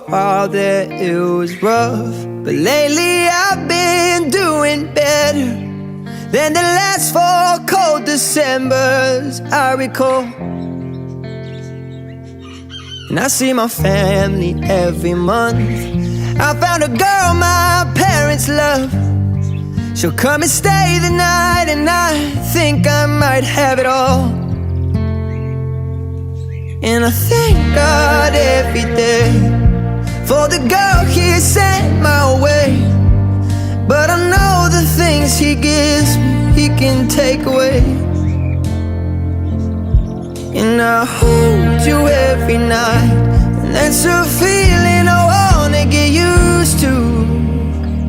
while there it was rough, but lately I've been doing better than the last 4 cold Decembers I recall. And I see my family every month. I found a girl my parents love. She'll come and stay the night, and I think I might have it all. And I thank God every day for the girl He sent my way. But I know the things He gives me, He can take away. And I hold you every night, and that's a feeling